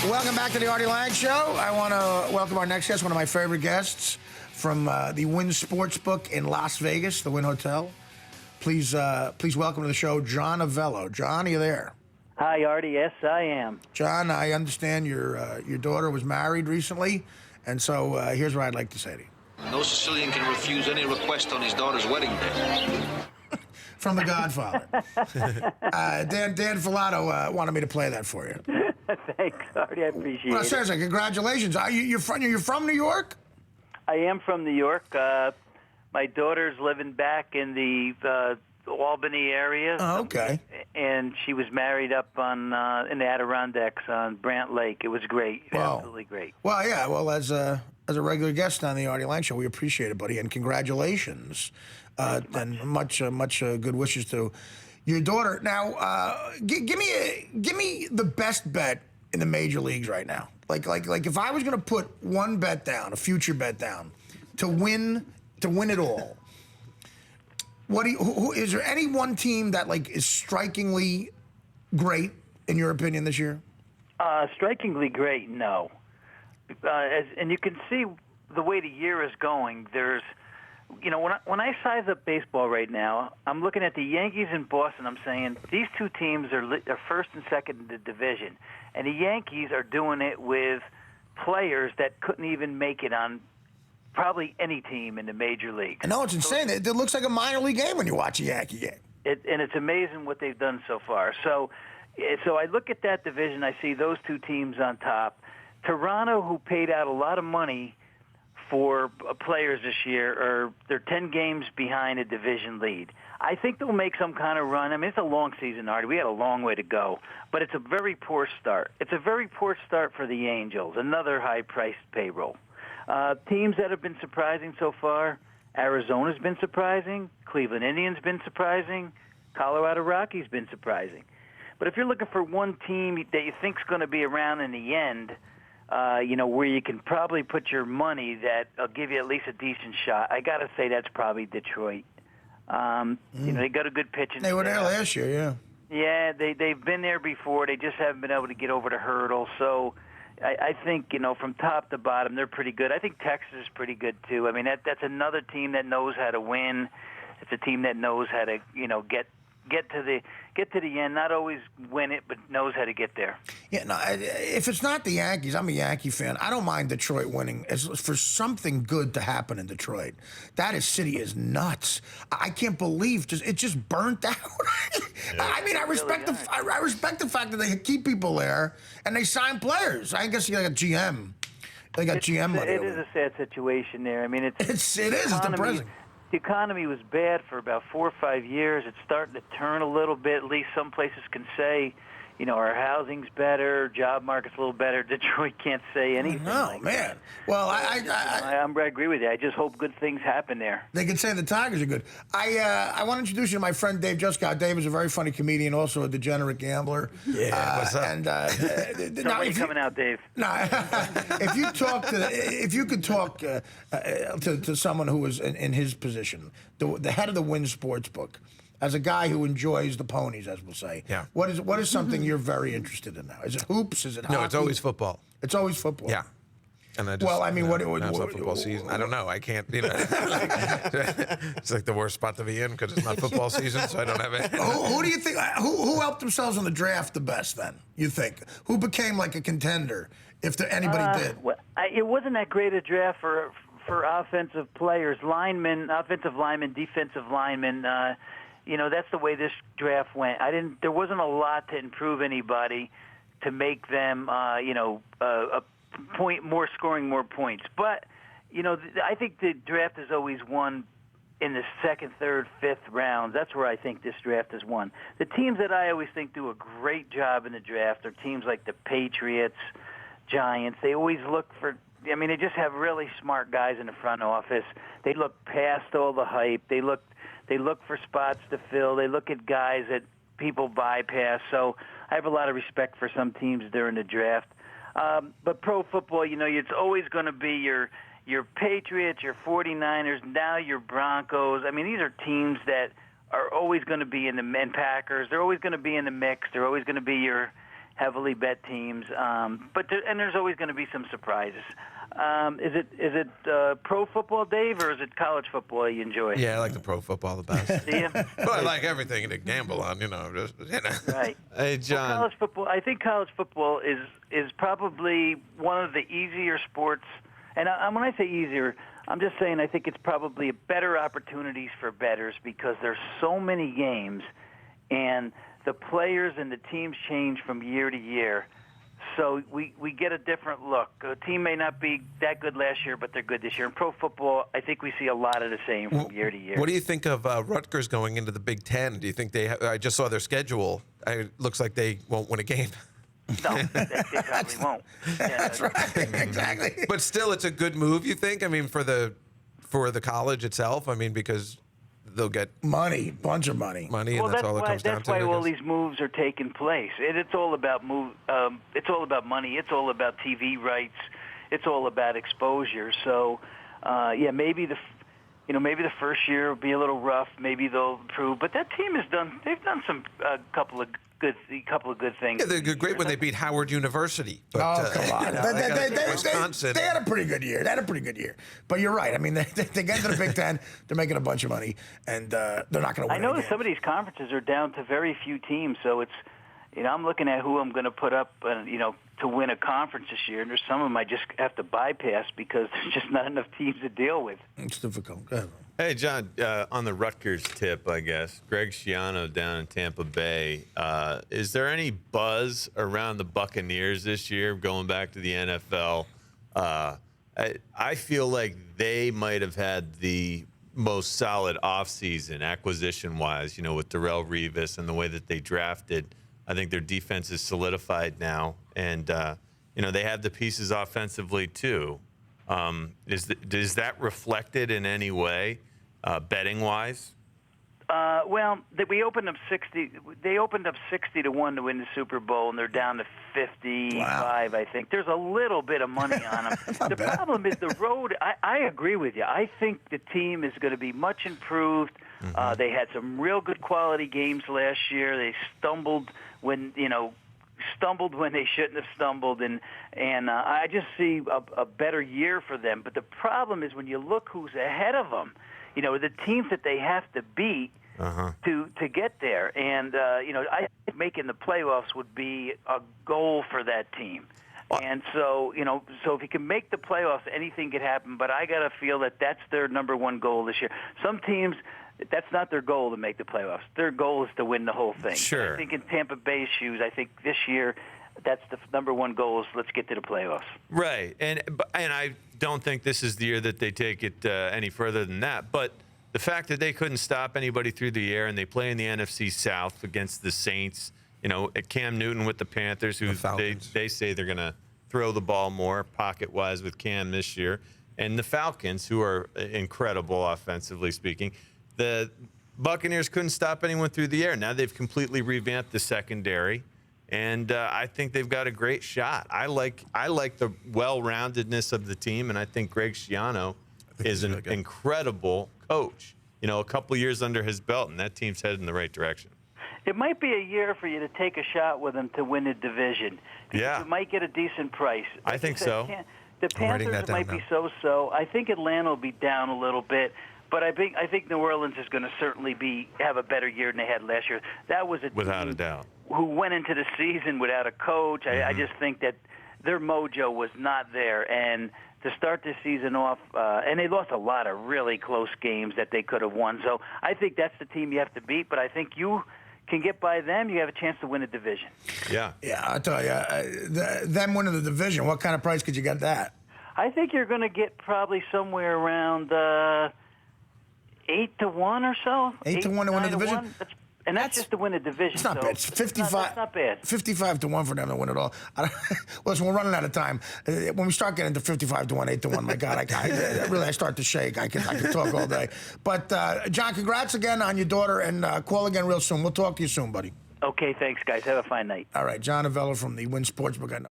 Welcome back to the Artie Lange Show. I want to welcome our next guest, one of my favorite guests from the Wynn Sportsbook in Las Vegas, the Wynn Hotel. Please welcome to the show, John Avello. John, are you there? Hi, Artie. Yes, I am. John, I understand your daughter was married recently, and so here's what I'd like to say to you. No Sicilian can refuse any request on his daughter's wedding day. From The Godfather. Dan Filato wanted me to play that for you. Thanks, Artie. I appreciate it. Seriously, congratulations. You're from New York? I am from New York. My daughter's living back in the Albany area. Oh, okay. And she was married up on in the Adirondacks on Brant Lake. It was great. Wow. Absolutely great. Well, yeah. Well, as a regular guest on the Artie Lange Show, we appreciate it, buddy, and congratulations. And much good wishes to your daughter. Now, give me the best bet in the major leagues right now. Like if I was going to put one bet down, a future bet down, to win it all. Who is there any one team that is strikingly great in your opinion this year? Strikingly great, no. And you can see the way the year is going. There's, when I size up baseball right now, I'm looking at the Yankees and Boston. I'm saying these two teams are first and second in the division, and the Yankees are doing it with players that couldn't even make it on probably any team in the major league. I know, it's insane. It looks like a minor league game when you watch a Yankee game. And it's amazing what they've done so far. So I look at that division. I see those two teams on top. Toronto, who paid out a lot of money for players this year, they're 10 games behind a division lead. I think they'll make some kind of run. I mean, it's a long season, Artie. We had a long way to go. But it's a very poor start. It's a very poor start for the Angels, another high-priced payroll. Teams that have been surprising so far, Arizona's been surprising, Cleveland Indians been surprising, Colorado Rockies been surprising. But if you're looking for one team that you think's going to be around in the end, where you can probably put your money that'll give you at least a decent shot, I got to say that's probably Detroit. They got a good pitching. They were there last year, yeah. Yeah, they've been there before. They just haven't been able to get over the hurdle. So I think, from top to bottom, they're pretty good. I think Texas is pretty good, too. I mean, that's another team that knows how to win. It's a team that knows how to, get to the end, not always win it, but knows how to get there. Yeah, no, if it's not the Yankees, I'm a Yankee fan. I don't mind Detroit winning for something good to happen in Detroit. That city is nuts. I can't believe it just burnt out. Yeah. I mean, I respect the fact that they keep people there and they sign players. I guess you got a GM. They got GM money. It is a sad situation there. I mean, it is. It's depressing. The economy was bad for about 4 or 5 years. It's starting to turn a little bit. At least some places can say, our housing's better, job market's a little better. Detroit can't say anything. No, man. That. Well, I agree with you. I just hope good things happen there. They can say the Tigers are good. I want to introduce you to my friend Dave Juskow. Dave is a very funny comedian, also a degenerate gambler. Yeah, what's up? And now, coming out, Dave. No, if you could talk to someone who was in his position, the head of the Wynn Sportsbook, as a guy who enjoys the ponies, as we'll say. Yeah. What is something you're very interested in now? Is it hoops? Is it hockey? No, it's always football. It's always football. Yeah. And what it's not football season. I don't know. I can't. It's like the worst spot to be in because it's not football season, so I don't have it. Who do you think? Who helped themselves in the draft the best? Then you think who became like a contender if anybody did? Well, it wasn't that great a draft for offensive players, offensive linemen, defensive linemen. That's the way this draft went. There wasn't a lot to improve anybody to make them, a point more, scoring more points. But, I think the draft is always won in the second, third, fifth rounds. That's where I think this draft is won. The teams that I always think do a great job in the draft are teams like the Patriots, Giants. They always look for. They just have really smart guys in the front office. They look past all the hype. They look for spots to fill. They look at guys that people bypass. So I have a lot of respect for some teams during the draft. But pro football, it's always going to be your Patriots, your 49ers, now your Broncos. These are teams that are always going to be and Packers. They're always going to be in the mix. They're always going to be your heavily bet teams. But there's always going to be some surprises. Is it pro football, Dave, or is it college football you enjoy? Yeah, I like the pro football the best. Do you? But I like everything to gamble on, Right. Hey, John. Well, college football. I think college football is probably one of the easier sports. And when I say easier, I'm just saying I think it's probably better opportunities for bettors because there's so many games, and the players and the teams change from year to year. So we get a different look. A team may not be that good last year, but they're good this year. In pro football, I think we see a lot of the same from year to year. What do you think of Rutgers going into the Big Ten? Do you think I just saw their schedule. It looks like they won't win a game. No, they probably won't. Yeah, That's right. Exactly. But still, it's a good move, you think? I mean, for the college itself? I mean, because they'll get Money, bunch of money. and that's all it comes down to. That's why I all guess. these moves are taking place. It's all about it's all about money. It's all about TV rights. It's all about exposure. So, maybe the first year will be a little rough. Maybe they'll improve. But that team they've done some couple of good things. Yeah, they're great when they beat Howard University. But, Oh, come on. Wisconsin. They had a pretty good year. But you're right. I mean, they get to the Big Ten. They're making a bunch of money, and they're not going to win. I know any game. some of these conferences are down to very few teams, so it's, I'm looking at who I'm going to put up, to win a conference this year, and there's some of them I just have to bypass because there's just not enough teams to deal with. It's difficult. Go ahead. Hey, John, on the Rutgers tip, I guess, Greg Schiano down in Tampa Bay, is there any buzz around the Buccaneers this year going back to the NFL? I feel like they might have had the most solid offseason acquisition-wise, with Darrelle Revis and the way that they drafted. I think their defense is solidified now, and, they have the pieces offensively too. Is that reflected in any way, betting-wise? We opened up 60. They opened up 60-1 to win the Super Bowl, and they're down to 55. Wow. I think there's a little bit of money on them. The problem is the road. I agree with you. I think the team is going to be much improved. Mm-hmm. They had some real good quality games last year. They stumbled when they shouldn't have stumbled, and I just see a better year for them. But the problem is when you look who's ahead of them, the teams that they have to beat to get there. And, I think making the playoffs would be a goal for that team. And so, so if you can make the playoffs, anything could happen. But I got to feel that that's their number one goal this year. Some teams, that's not their goal to make the playoffs. Their goal is to win the whole thing. Sure. I think in Tampa Bay's shoes, I think this year that's the number one goal is let's get to the playoffs. Right. And I don't think this is the year that they take it any further than that. But the fact that they couldn't stop anybody through the air and they play in the NFC South against the Saints, Cam Newton with the Panthers, who they say they're going to throw the ball more pocket-wise with Cam this year, and the Falcons, who are incredible offensively speaking. The Buccaneers couldn't stop anyone through the air. Now they've completely revamped the secondary, and I think they've got a great shot. I like the well-roundedness of the team, and I think Greg Schiano is an incredible coach. A couple years under his belt, and that team's headed in the right direction. It might be a year for you to take a shot with them to win the division. Yeah. You might get a decent price. I think so. The Panthers might be so-so. I think Atlanta will be down a little bit. But I think New Orleans is going to certainly have a better year than they had last year. That was a without team a doubt who went into the season without a coach. I just think that their mojo was not there. And to start this season off, and they lost a lot of really close games that they could have won. So I think that's the team you have to beat. But I think you can get by them, you have a chance to win a division. Yeah. Yeah, I'll tell you, them winning the division, what kind of price could you get that? I think you're going to get probably somewhere around 8-1 or so. 8-1 to win the division? That's just to win a division. It's not bad. It's 55. That's not bad. 55-1 for them to win it all. Listen, we're running out of time. When we start getting to 55-1, 8-1, my God, I start to shake. I can talk all day. But John, congrats again on your daughter, and call again real soon. We'll talk to you soon, buddy. Okay, thanks, guys. Have a fine night. All right, John Avello from the Wynn Sportsbook.